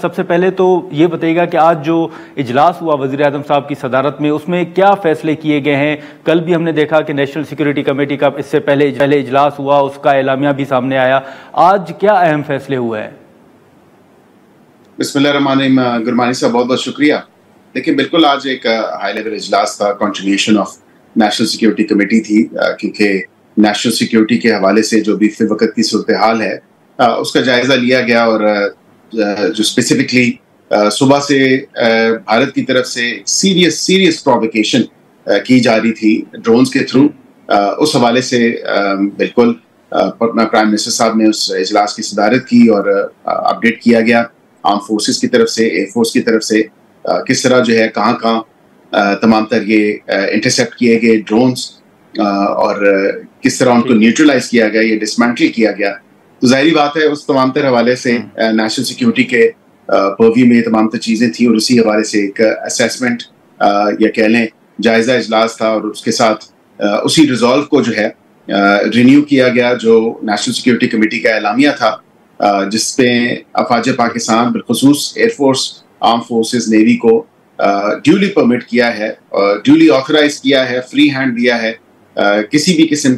سب سے پہلے تو یہ بتائیے گا کہ آج جو اجلاس ہوا وزیر اعظم صاحب کی صدارت میں، اس میں کیا فیصلے کیے گئے ہیں؟ کل بھی ہم نے دیکھا کہ نیشنل سیکورٹی کمیٹی کا اس سے پہلے اجلاس ہوا، اس کا اعلامیہ بھی سامنے آیا. آج کیا اہم فیصلے ہوئے ہیں؟ بسم اللہ الرحمن الرحیم. گرمانی صاحب بہت بہت شکریہ. دیکھیں بالکل آج ایک ہائی لیول اجلاس تھا، continuation of national security committee تھی، کیونکہ نیشنل سیکورٹی کے حوالے سے جو بھی فی وقت کی صورتحال ہے اس کا جائزہ لیا گیا، اور جو اسپیسیفکلی صبح سے بھارت کی طرف سے سیریس پروویکیشن کی جا رہی تھی ڈرونز کے تھرو، اس حوالے سے بالکل پرائم منسٹر صاحب نے اس اجلاس کی صدارت کی اور اپڈیٹ کیا گیا آرم فورسز کی طرف سے، ایئر فورس کی طرف سے کس طرح جو ہے کہاں تمام تر یہ انٹرسیپٹ کیے گئے ڈرونز اور کس طرح ان کو نیوٹرلائز کیا گیا، یہ ڈسمینٹل کیا گیا. تو ظاہری بات ہے اس تمام تر حوالے سے نیشنل سیکیورٹی کے پرویو میں تمام تر چیزیں تھیں، اور اسی حوالے سے ایک اسیسمنٹ یا کہہ لیں جائزہ اجلاس تھا، اور اس کے ساتھ اسی ریزالو کو جو ہے رینیو کیا گیا جو نیشنل سیکیورٹی کمیٹی کا اعلامیہ تھا، جس پہ افواج پاکستان بالخصوص air force, arm forces, navy کو ڈیولی پرمٹ کیا ہے، ڈیولی آتھرائز کیا ہے، فری ہینڈ دیا ہے. کسی بھی قسم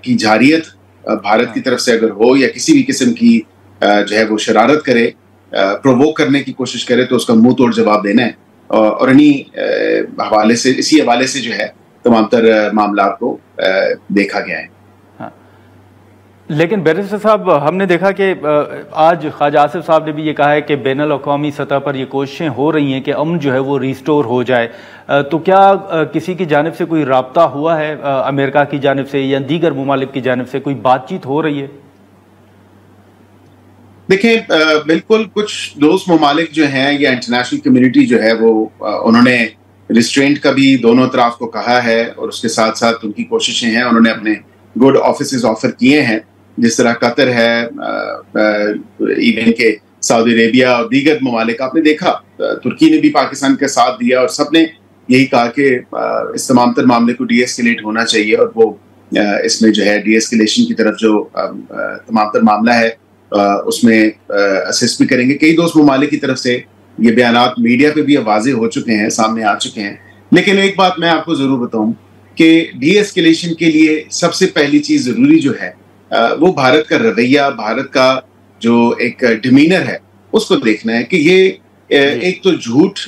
کی جارحیت بھارت کی طرف سے اگر ہو یا کسی بھی قسم کی جو ہے وہ شرارت کرے، پرووک کرنے کی کوشش کرے، تو اس کا منہ توڑ جواب دینا ہے. اور اسی حوالے سے جو ہے تمام تر معاملات کو دیکھا گیا ہے. لیکن بیرسٹر صاحب، ہم نے دیکھا کہ آج خواجہ آصف صاحب نے بھی یہ کہا ہے کہ بین الاقوامی سطح پر یہ کوششیں ہو رہی ہیں کہ امن جو ہے وہ ریسٹور ہو جائے. تو کیا کسی کی جانب سے کوئی رابطہ ہوا ہے، امریکہ کی جانب سے یا دیگر ممالک کی جانب سے کوئی بات چیت ہو رہی ہے؟ دیکھیں بالکل کچھ دوست ممالک جو ہیں یا انٹرنیشنل کمیونٹی جو ہے وہ انہوں نے ریسٹرینٹ کا بھی دونوں طرف کو کہا ہے، اور اس کے ساتھ ساتھ ان کی کوششیں ہیں، انہوں نے اپنے گڈ آفیسز آفر کیے ہیں، جس طرح قطر ہے، ایون کہ سعودی عربیہ اور دیگر ممالک. آپ نے دیکھا ترکی نے بھی پاکستان کا ساتھ دیا، اور سب نے یہی کہا کہ اس تمام تر معاملے کو ڈی ایسکیلیٹ ہونا چاہیے، اور وہ اس میں جو ہے ڈی ایسکیلیشن کی طرف جو تمام تر معاملہ ہے اس میں اسسٹ بھی کریں گے. کئی دوست ممالک کی طرف سے یہ بیانات میڈیا پہ بھی واضح ہو چکے ہیں، سامنے آ چکے ہیں. لیکن ایک بات میں آپ کو ضرور بتاؤں کہ ڈی ایسکیلیشن کے لیے سب سے پہلی چیز ضروری جو ہے وہ بھارت کا رویہ، بھارت کا جو ایک ڈیمینر ہے اس کو دیکھنا ہے کہ یہ ایک تو جھوٹ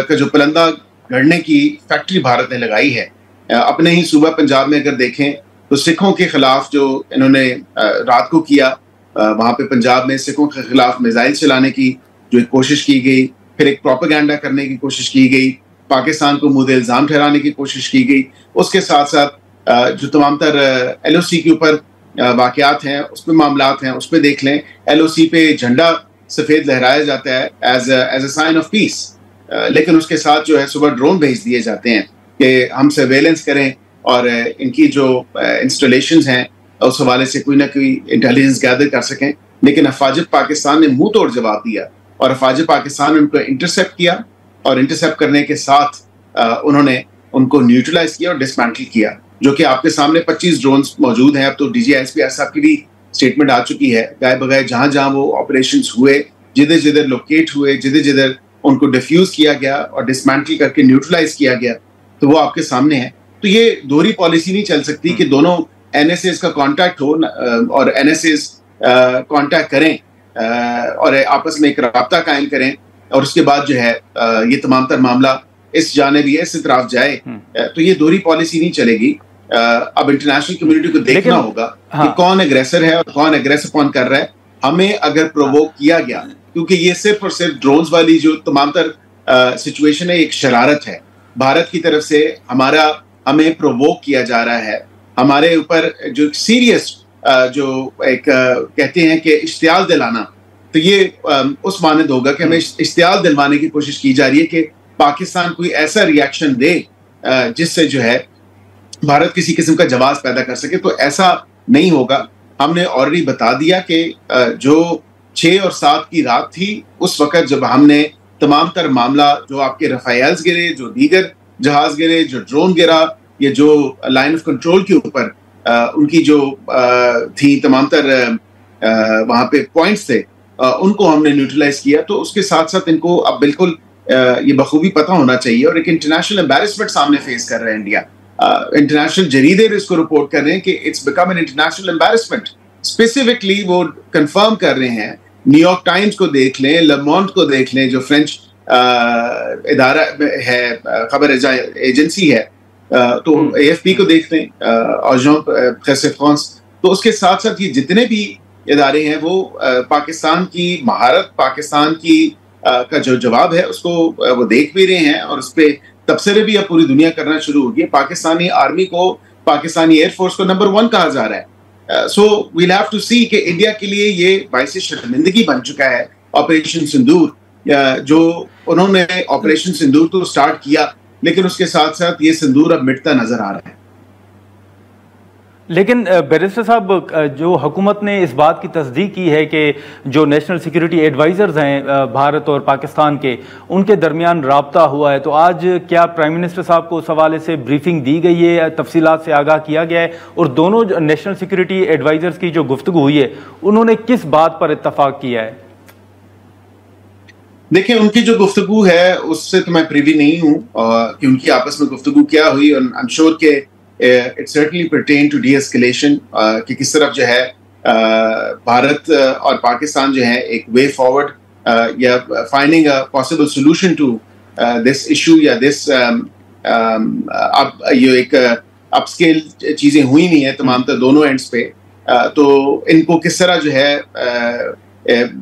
کا جو پلندہ گھڑنے کی فیکٹری بھارت نے لگائی ہے. اپنے ہی صوبہ پنجاب میں اگر دیکھیں تو سکھوں کے خلاف جو انہوں نے رات کو کیا، وہاں پہ پنجاب میں سکھوں کے خلاف میزائل چلانے کی جو ایک کوشش کی گئی، پھر ایک پروپیگنڈا کرنے کی کوشش کی گئی، پاکستان کو مود الزام ٹھہرانے کی کوشش کی گئی. اس کے ساتھ ساتھ جو تمام تر ایل او سی کے اوپر واقعات ہیں، اس میں معاملات ہیں، اس پہ دیکھ لیں. ایل او سی پہ جھنڈا سفید لہرایا جاتا ہے as a sign of peace, لیکن اس کے ساتھ جو ہے صبح ڈرون بھیج دیے جاتے ہیں کہ ہم سرویلنس کریں اور ان کی جو انسٹالیشنز ہیں اس حوالے سے کوئی نہ کوئی انٹیلیجنس گیدر کر سکیں. لیکن افواج پاکستان نے منہ توڑ جواب دیا، اور افواج پاکستان نے ان کو انٹرسیپٹ کیا، اور انٹرسیپٹ کرنے کے ساتھ انہوں نے ان کو نیوٹرلائز کیا اور ڈسمینٹل کیا، جو کہ آپ کے سامنے 25 ڈرونز موجود ہیں. اب تو D G S P S صاحب کی بھی اسٹیٹمنٹ آ چکی ہے، گائے بغیر جہاں جہاں وہ آپریشنز ہوئے، جدھر جدھر لوکیٹ ہوئے، جدھر جدھر ان کو ڈیفیوز کیا گیا اور ڈسمینٹل کر کے نیوٹرلائز کیا گیا، تو وہ آپ کے سامنے ہے. تو یہ دوہری پالیسی نہیں چل سکتی کہ دونوں این ایس ایز کا کانٹیکٹ ہو اور این ایس ایز کانٹیکٹ کریں اور آپس میں ایک رابطہ قائم کریں، اور اس کے بعد جو ہے یہ تمام تر معاملہ اس جانب یا اس طرف جائے. تو یہ دوہری پالیسی نہیں چلے گی. اب انٹرنیشنل کمیونٹی کو دیکھنا ہوگا کہ کون اگریسر ہے اور کون اگریسر کون کر رہا ہے. ہمیں اگر پرووک کیا گیا، کیونکہ یہ صرف اور صرف ڈرونز والی جو تمام تر سچویشن ہے ایک شرارت ہے بھارت کی طرف سے، ہمیں پرووک کیا جا رہا ہے. ہمارے اوپر جو سیریس جو ایک کہتے ہیں کہ اشتعال دلانا، تو یہ اس مانند ہوگا کہ ہمیں اشتعال دلوانے کی کوشش کی جا رہی ہے کہ پاکستان کوئی ایسا ریاکشن دے جس سے جو ہے بھارت کسی قسم کا جواز پیدا کر سکے. تو ایسا نہیں ہوگا. ہم نے آلریڈی بتا دیا کہ جو 6 اور 7 کی رات تھی، اس وقت جب ہم نے تمام تر معاملہ جو آپ کے رفائلز گرے، جو دیگر جہاز گرے، جو ڈرون گرا، یہ جو لائن آف کنٹرول کے اوپر ان کی جو تھی تمام تر وہاں پہ پوائنٹس تھے، ان کو ہم نے نیوٹرلائز کیا. تو اس کے ساتھ ساتھ ان کو اب بالکل یہ بخوبی پتہ ہونا چاہیے, اور ایک انٹرنیشنل امبیرسمنٹ سامنے فیس کر رہا ہے انڈیا. انٹرنیشنل جریدے اس کو رپورٹ کر رہے ہیں کہ it's become an international embarrassment. Specifically وہ کنفرم کر رہے ہیں. نیو یارک ٹائمز کو دیکھ لیں, لیمونٹ کو دیکھ لیں, جو فرینچ ادارہ ہے, خبر ایجنسی ہے, تو اے ایف پی کو دیکھ لیں, ایجنس فرانس. تو اس کے ساتھ ساتھ یہ جتنے بھی ادارے ہیں وہ پاکستان کی مہارت, پاکستان کی کا جو جواب ہے اس کو وہ دیکھ بھی رہے ہیں, اور اس پہ تبصرے بھی اب پوری دنیا کرنا شروع ہو گئی. پاکستانی آرمی کو, پاکستانی ایئر فورس کو نمبر 1 کہا جا رہا ہے. سو ویل ہیو ٹو سی کہ انڈیا کے لیے یہ باعث شرمندگی بن چکا ہے آپریشن سندور. جو انہوں نے آپریشن سندور تو سٹارٹ کیا, لیکن اس کے ساتھ ساتھ یہ سندور اب مٹتا نظر آ رہا ہے. لیکن بیرسٹر صاحب, جو حکومت نے اس بات کی تصدیق کی ہے کہ جو نیشنل سیکیورٹی ایڈوائزرز ہیں بھارت اور پاکستان کے, ان کے درمیان رابطہ ہوا ہے, تو آج کیا پرائم منسٹر صاحب کو اس حوالے سے بریفنگ دی گئی ہے, تفصیلات سے آگاہ کیا گیا ہے, اور دونوں نیشنل سیکیورٹی ایڈوائزرز کی جو گفتگو ہوئی ہے انہوں نے کس بات پر اتفاق کیا ہے؟ دیکھیں, ان کی جو گفتگو ہے اس سے تو میں پریوی نہیں ہوں کہ ان کی آپس میں گفتگو کیا ہوئی. اور I'm sure کہ it certainly pertain to de-escalation, کہ کس طرف جو ہے بھارت اور پاکستان جو ہے ایک way forward یا finding a possible solution to this issue, یا this اب یہ ایک اپ اسکیل چیزیں ہوئی نہیں ہیں تمام تر دونوں اینڈز پہ. تو ان کو کس طرح جو ہے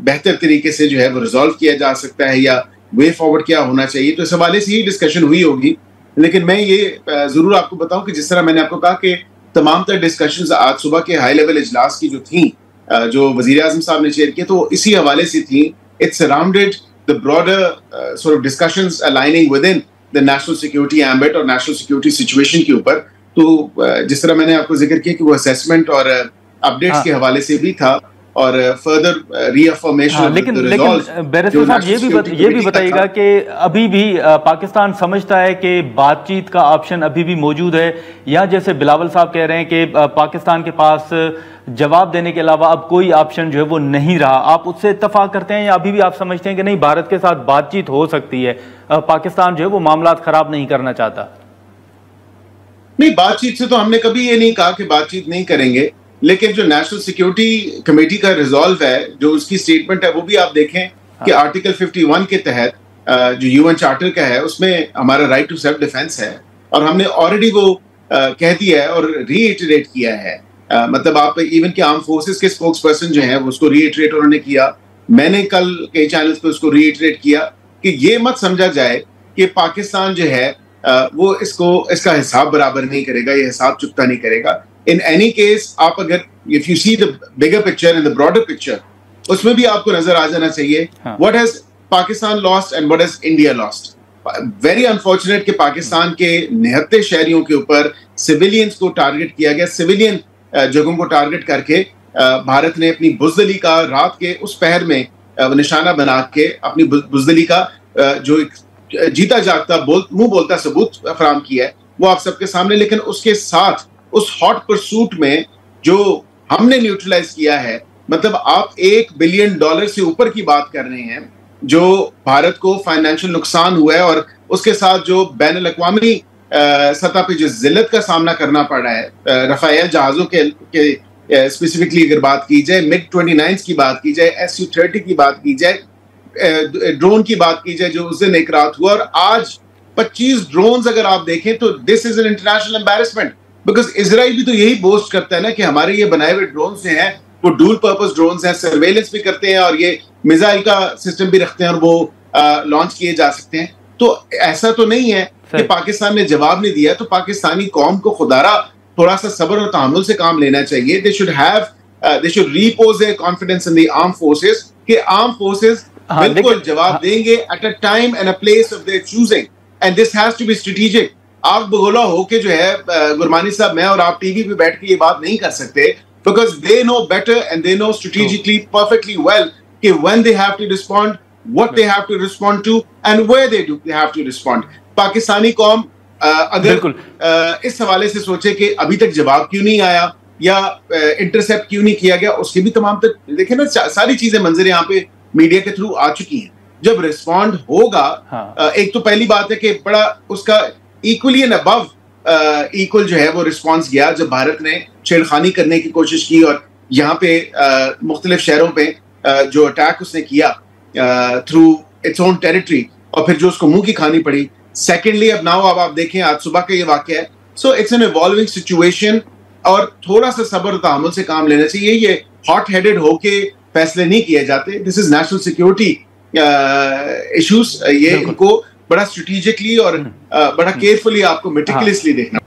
بہتر طریقے سے جو ہے وہ ریزالو کیا جا سکتا ہے, یا وے فارورڈ کیا ہونا چاہیے, تو اس حوالے سے ہی ڈسکشن ہوئی ہوگی. لیکن میں یہ ضرور آپ کو بتاؤں کہ جس طرح میں نے آپ کو کہا کہ تمام تر ڈسکشنز آج صبح کے ہائی لیول اجلاس کی جو تھیں, جو وزیر اعظم صاحب نے چیئر کیا, تو اسی حوالے سے تھیں. It surrounded the broader sort of discussions aligning within the national security ambit اور national security situation کے اوپر. تو جس طرح میں نے آپ کو ذکر کیا کہ وہ اسیسمنٹ اور اپڈیٹس کے حوالے سے بھی تھا, اور فردر ری افرمیشن. لیکن بیرسٹر صاحب یہ بھی بتائیے گا کہ ابھی بھی پاکستان سمجھتا ہے کہ بات چیت کا آپشن ابھی بھی موجود ہے, یا جیسے بلاول صاحب کہہ رہے ہیں کہ پاکستان کے پاس جواب دینے کے علاوہ اب کوئی آپشن جو ہے وہ نہیں رہا. آپ اس سے اتفاق کرتے ہیں, یا ابھی بھی آپ سمجھتے ہیں کہ نہیں, بھارت کے ساتھ بات چیت ہو سکتی ہے, پاکستان جو ہے وہ معاملات خراب نہیں کرنا چاہتا؟ نہیں, بات چیت سے تو ہم نے کبھی یہ نہیں کہا کہ بات چیت نہیں کریں گے, لیکن جو نیشنل سیکیورٹی کمیٹی کا ریزالو ہے, جو اس کی سٹیٹمنٹ ہے, وہ بھی آپ دیکھیں کہ آرٹیکل 51 کے تحت جو یو این چارٹر کا ہے, اس میں ہمارا رائٹ ٹو سیلف ڈیفense ہے, اور ہم نے آلریڈی وہ کہہ دیا ہے اور ری ایٹریٹ کیا ہے. مطلب آپ ایون کہ آرم فورسز کے اسپوکس پرسن جو ہیں وہ اس کو ری ایٹریٹ انہوں نے کیا. میں نے کل کئی چینلز پہ اس کو ری ایٹریٹ کیا کہ یہ مت سمجھا جائے کہ پاکستان جو ہے وہ اس کا حساب برابر نہیں کرے گا, یہ حساب چکتا نہیں کرے گا. In any case, آپ اگر if you see the bigger picture and the broader picture, اس میں بھی آپ کو نظر آ جانا چاہیے what has Pakistan lost and what has India lost. Very unfortunate کہ پاکستان کے 79 شہریوں کے اوپر سویلینز کو ٹارگٹ کیا گیا, سویلین جگہوں کو ٹارگٹ کر کے بھارت نے اپنی بزدلی کا رات کے اس پہر میں نشانہ بنا کے اپنی بزدلی کا جو جیتا جاگتا منہ بولتا ثبوت فراہم کیا ہے وہ آپ سب کے سامنے. لیکن اس کے ساتھ اس ہاٹ پرسوٹ میں جو ہم نے نیوٹرلائز کیا ہے, مطلب آپ $1 بلین سے اوپر کی بات کر رہے ہیں جو بھارت کو فائنینشیل نقصان ہوا ہے, اور اس کے ساتھ جو بین الاقوامی سطح پہ جو ذلت کا سامنا کرنا پڑ رہا ہے. رفائیل جہازوں کے اسپیسیفکلی اگر بات کی جائے, MiG-29 کی بات کی جائے, Su-30 کی بات کی جائے, ڈرون کی بات کی جائے جو اس دن ایک رات ہوا, اور آج 25 ڈرونز اگر آپ دیکھیں تو this is an international embarrassment. Because Israel بھی تو یہی بوسٹ کرتا ہے نا کہ ہمارے یہ بنائے ہوئے ڈرونز ہیں وہ ڈول پرپز ڈرونز ہیں, سرویلنس بھی کرتے ہیں, اور یہ میزائل کا سسٹم بھی رکھتے ہیں, اور وہ لانچ کیے جا سکتے ہیں. تو ایسا تو نہیں ہے کہ پاکستان نے جواب نہیں دیا. تو پاکستانی قوم کو خدارا تھوڑا سا صبر اور تحمل سے کام لینا چاہیے. they should repose their confidence in the armed forces کہ armed forces بالکل جواب دیں گے at a time and a place of their choosing, and this has to be strategic. آپ بگولا ہو کے جو ہے گرمانی صاحب, میں اور آپ ٹی وی پہ بیٹھ کے یہ بات نہیں کر سکتے, because they know better and they know strategically perfectly well کہ when they have to respond, what they have to respond to, and where they have to respond. Pakistani قوم اگر اس حوالے سے سوچے کہ ابھی تک جواب کیوں نہیں آیا, یا انٹرسیپٹ کیوں نہیں کیا گیا, اس کے بھی تمام دیکھیں نا ساری چیزیں منظر یہاں پہ میڈیا کے تھرو آ چکی ہیں. جب ریسپونڈ ہوگا, ایک تو پہلی بات ہے کہ بڑا اس کا ایکولی اینڈ ابو ایکول جو ہے وہ رسپانس گیا جب بھارت نے چھیڑخانی کرنے کی کوشش کی اور یہاں پہ مختلف شہروں پہ جو اٹیک اس نے کیا تھرو اٹس اون ٹیریٹری, اور پھر جو اس کو منہ کی کھانی پڑی. سیکنڈلی اب آپ دیکھیں آج صبح کا یہ واقعہ ہے. سو اٹس این ایوالونگ سچویشن, اور تھوڑا سا صبر و تحمل سے کام لینا چاہیے. یہ ہاٹ ہیڈڈ ہو کے فیصلے نہیں کیے جاتے. دس از نیشنل سیکورٹی ایشوز, یہ ان کو بڑا اسٹریٹجکلی اور بڑا کیئرفلی آپ کو میٹیکولسلی دیکھنا